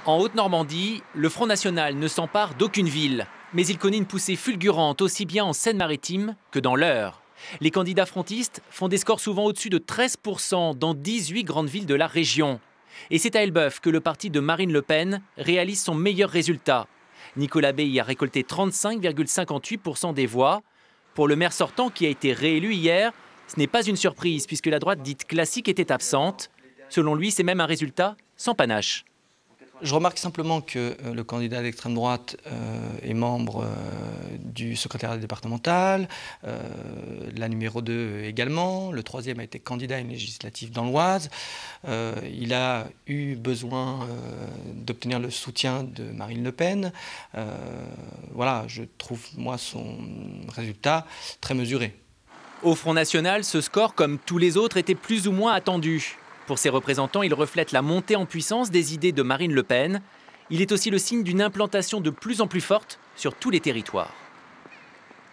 En Haute-Normandie, le Front National ne s'empare d'aucune ville, mais il connaît une poussée fulgurante aussi bien en Seine-Maritime que dans l'Eure. Les candidats frontistes font des scores souvent au-dessus de 13% dans 18 grandes villes de la région. Et c'est à Elbeuf que le parti de Marine Le Pen réalise son meilleur résultat. Nicolas Bay y a récolté 35,58% des voix. Pour le maire sortant qui a été réélu hier, ce n'est pas une surprise puisque la droite dite classique était absente. Selon lui, c'est même un résultat sans panache. Je remarque simplement que le candidat d'extrême droite est membre du secrétariat départemental, la numéro 2 également, le troisième a été candidat à une législative dans l'Oise. Il a eu besoin d'obtenir le soutien de Marine Le Pen. Voilà, je trouve moi son résultat très mesuré. Au Front National, ce score, comme tous les autres, était plus ou moins attendu. Pour ses représentants, il reflète la montée en puissance des idées de Marine Le Pen. Il est aussi le signe d'une implantation de plus en plus forte sur tous les territoires.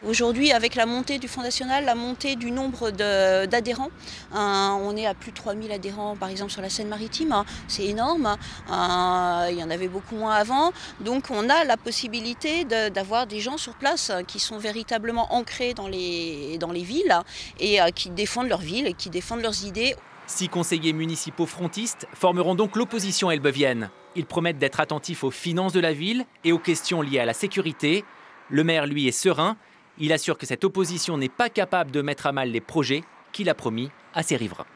Aujourd'hui, avec la montée du Front National, la montée du nombre d'adhérents, on est à plus de 3000 adhérents par exemple sur la Seine-Maritime, c'est énorme, il y en avait beaucoup moins avant, donc on a la possibilité d'avoir des gens sur place qui sont véritablement ancrés dans les villes et qui défendent leur ville et qui défendent leurs idées. 6 conseillers municipaux frontistes formeront donc l'opposition elbevienne. Ils promettent d'être attentifs aux finances de la ville et aux questions liées à la sécurité. Le maire, lui, est serein. Il assure que cette opposition n'est pas capable de mettre à mal les projets qu'il a promis à ses riverains.